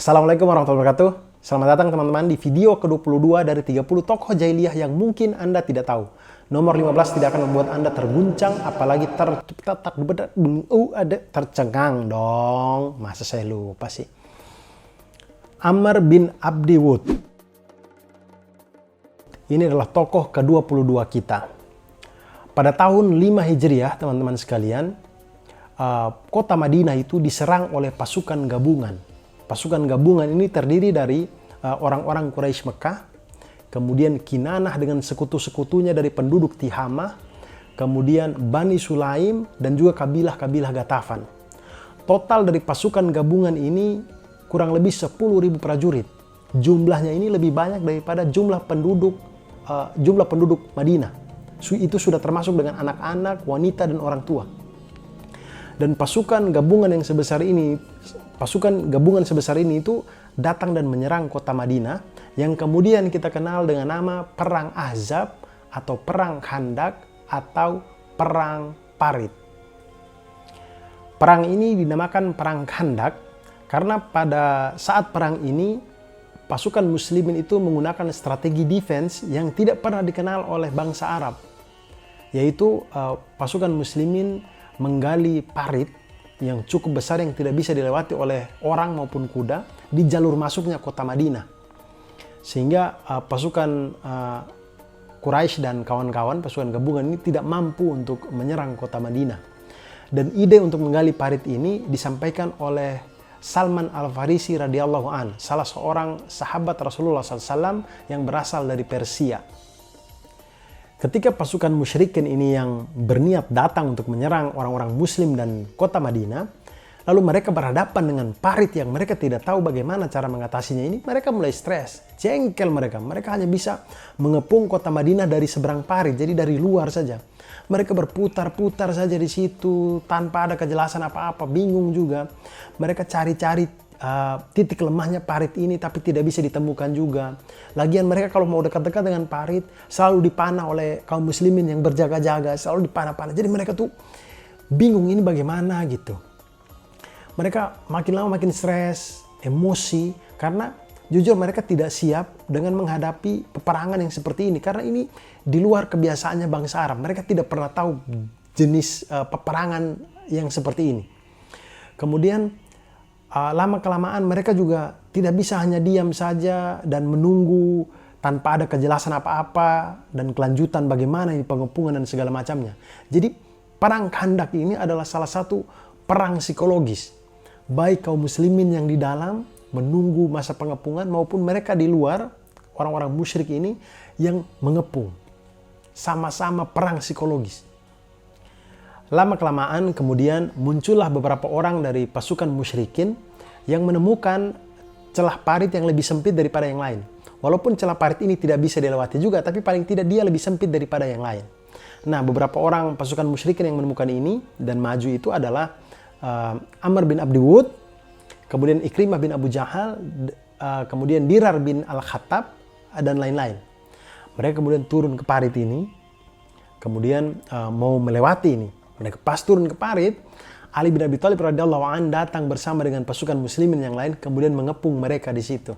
Assalamualaikum warahmatullahi wabarakatuh. Selamat datang teman-teman di video ke-22 dari 30 tokoh jahiliyah yang mungkin Anda tidak tahu. Nomor 15 tidak akan membuat Anda terguncang, apalagi tercengang dong. Masa saya lupa sih. Amr bin Abdi Wud. Ini adalah tokoh ke-22 kita. Pada tahun 5 Hijriah, teman-teman sekalian, kota Madinah itu diserang oleh pasukan gabungan. Pasukan gabungan ini terdiri dari orang-orang Quraisy Mekah, kemudian Kinanah dengan sekutu-sekutunya dari penduduk Tihamah, kemudian Bani Sulaim, dan juga kabilah-kabilah Gatafan. Total dari pasukan gabungan ini kurang lebih 10.000 prajurit. Jumlahnya ini lebih banyak daripada jumlah penduduk Madinah. Itu sudah termasuk dengan anak-anak, wanita, dan orang tua. Dan pasukan gabungan sebesar ini itu datang dan menyerang kota Madinah yang kemudian kita kenal dengan nama Perang Ahzab atau Perang Khandak atau Perang Parit. Perang ini dinamakan Perang Khandak karena pada saat perang ini pasukan muslimin itu menggunakan strategi defense yang tidak pernah dikenal oleh bangsa Arab, yaitu pasukan muslimin menggali parit yang cukup besar yang tidak bisa dilewati oleh orang maupun kuda di jalur masuknya kota Madinah. Sehingga pasukan Quraisy dan kawan-kawan, pasukan gabungan ini tidak mampu untuk menyerang kota Madinah. Dan ide untuk menggali parit ini disampaikan oleh Salman Al-Farisi radhiyallahu an, salah seorang sahabat Rasulullah SAW yang berasal dari Persia. Ketika pasukan musyrikin ini yang berniat datang untuk menyerang orang-orang muslim dan kota Madinah, lalu mereka berhadapan dengan parit yang mereka tidak tahu bagaimana cara mengatasinya ini, mereka mulai stres, jengkel mereka. Mereka hanya bisa mengepung kota Madinah dari seberang parit, jadi dari luar saja. Mereka berputar-putar saja di situ tanpa ada kejelasan apa-apa, bingung juga. Mereka cari-cari titik lemahnya parit ini tapi tidak bisa ditemukan juga. Lagian mereka kalau mau dekat-dekat dengan parit selalu dipanah oleh kaum muslimin yang berjaga-jaga, selalu dipanah-panah. Jadi mereka tuh bingung ini bagaimana gitu. Mereka makin lama makin stres, emosi, karena jujur mereka tidak siap dengan menghadapi peperangan yang seperti ini. Karena ini di luar kebiasaannya bangsa Arab. Mereka tidak pernah tahu jenis peperangan yang seperti ini. Kemudian lama-kelamaan mereka juga tidak bisa hanya diam saja dan menunggu tanpa ada kejelasan apa-apa dan kelanjutan bagaimana ini pengepungan dan segala macamnya. Jadi perang Khandak ini adalah salah satu perang psikologis. Baik kaum muslimin yang di dalam menunggu masa pengepungan maupun mereka di luar, orang-orang musyrik ini yang mengepung. Sama-sama perang psikologis. Lama-kelamaan kemudian muncullah beberapa orang dari pasukan musyrikin yang menemukan celah parit yang lebih sempit daripada yang lain. Walaupun celah parit ini tidak bisa dilewati juga, tapi paling tidak dia lebih sempit daripada yang lain. Nah, beberapa orang pasukan musyrikin yang menemukan ini dan maju itu adalah Amr bin Abdi Wud, kemudian Ikrimah bin Abu Jahal, kemudian Dirar bin Al-Khattab, dan lain-lain. Mereka kemudian turun ke parit ini, kemudian mau melewati ini. Mereka pas turun ke parit, Ali bin Abi Thalib radhiyallahu an datang bersama dengan pasukan muslimin yang lain, kemudian mengepung mereka di situ.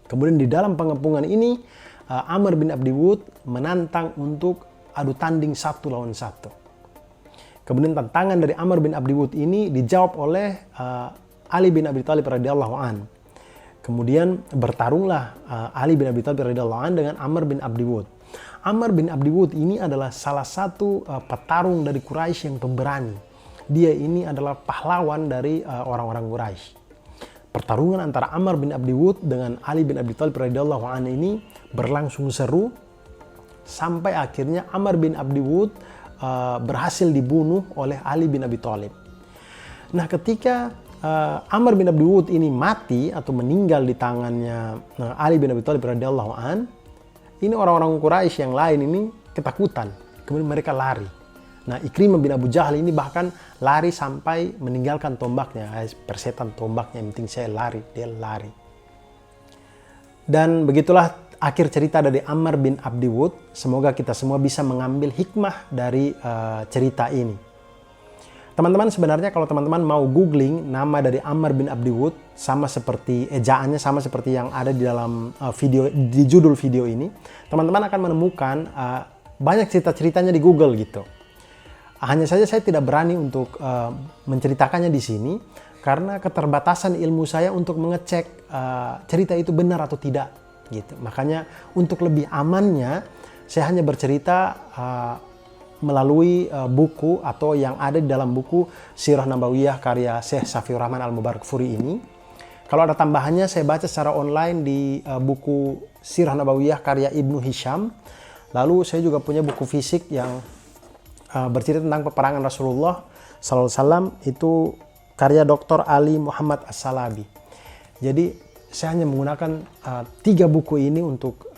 Kemudian di dalam pengepungan ini, Amr bin Abdi Wud menantang untuk adu tanding 1 lawan 1. Kemudian tantangan dari Amr bin Abdi Wud ini dijawab oleh Ali bin Abi Thalib radhiyallahu an. Kemudian bertarunglah Ali bin Abi Thalib radhiyallahu an dengan Amr bin Abdi Wud. Amr bin Abdi Wud ini adalah salah satu petarung dari Quraisy yang pemberani. Dia ini adalah pahlawan dari orang-orang Quraisy. Pertarungan antara Amr bin Abdi Wud dengan Ali bin Abi Thalib radhiyallahu anhu ini berlangsung seru sampai akhirnya Amr bin Abdi Wud berhasil dibunuh oleh Ali bin Abi Thalib. Nah, ketika Amr bin Abdi Wud ini mati atau meninggal di tangannya Ali bin Abi Thalib radhiyallahu anhu, ini orang-orang Quraisy yang lain ini ketakutan. Kemudian mereka lari. Nah, Ikrimah bin Abu Jahal ini bahkan lari sampai meninggalkan tombaknya. Persetan tombaknya, yang penting saya lari, dia lari. Dan begitulah akhir cerita dari Amr bin Abdi Wud. Semoga kita semua bisa mengambil hikmah dari cerita ini. Teman-teman sebenarnya kalau teman-teman mau googling nama dari Ammar bin Abdi Wud, sama seperti ejaannya, sama seperti yang ada di dalam video, di judul video ini, teman-teman akan menemukan banyak cerita-ceritanya di Google gitu. Hanya saja saya tidak berani untuk menceritakannya di sini karena keterbatasan ilmu saya untuk mengecek cerita itu benar atau tidak gitu. Makanya untuk lebih amannya saya hanya bercerita melalui buku atau yang ada di dalam buku Sirah Nabawiyah karya Syekh Safiur Rahman Al-Mubarakfuri ini. Kalau ada tambahannya saya baca secara online di buku Sirah Nabawiyah karya Ibnu Hisham. Lalu saya juga punya buku fisik yang bercerita tentang peperangan Rasulullah SAW, itu karya Dr. Ali Muhammad As-Salabi. Jadi saya hanya menggunakan 3 buku ini untuk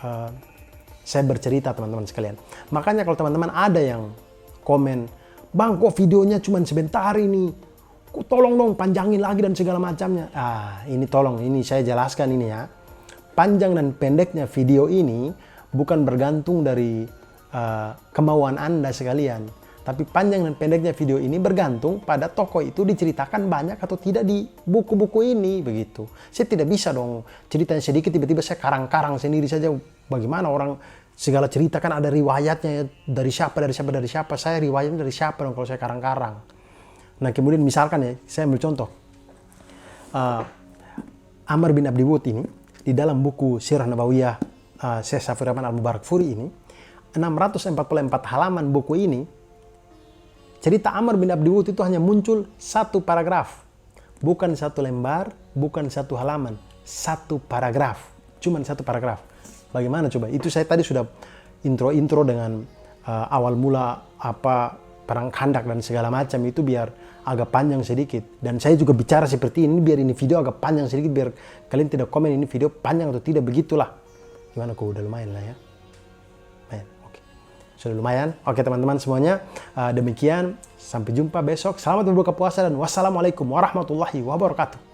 saya bercerita teman-teman sekalian. Makanya kalau teman-teman ada yang komen, "Bang, kok videonya cuma sebentar ini? Kok tolong dong panjangin lagi dan segala macamnya." Ini tolong, ini saya jelaskan ini ya. Panjang dan pendeknya video ini bukan bergantung dari kemauan Anda sekalian. Tapi panjang dan pendeknya video ini bergantung pada tokoh itu diceritakan banyak atau tidak di buku-buku ini, begitu. Saya tidak bisa dong ceritanya sedikit tiba-tiba saya karang-karang sendiri saja. Bagaimana orang segala cerita kan ada riwayatnya, dari siapa. Saya riwayatnya dari siapa dong kalau saya karang-karang. Nah kemudian misalkan ya, saya ambil contoh. Ammar bin Abdi Wud ini, di dalam buku Sirah Nabawiyah Syekh Safiur Rahman Al-Mubarakfuri ini, 644 halaman buku ini, cerita Ammar bin Abdi Wud itu hanya muncul 1 paragraf. Bukan 1 lembar, bukan 1 halaman. 1 paragraf. Cuman 1 paragraf. Bagaimana coba? Itu saya tadi sudah intro dengan awal mula apa perang Khandak dan segala macam itu biar agak panjang sedikit. Dan saya juga bicara seperti ini biar ini video agak panjang sedikit biar kalian tidak komen ini video panjang atau tidak, begitulah. Gimana kok, udah lumayan lah ya. Sudah lumayan. Oke teman-teman semuanya, demikian. Sampai jumpa besok. Selamat berbuka puasa dan wassalamualaikum warahmatullahi wabarakatuh.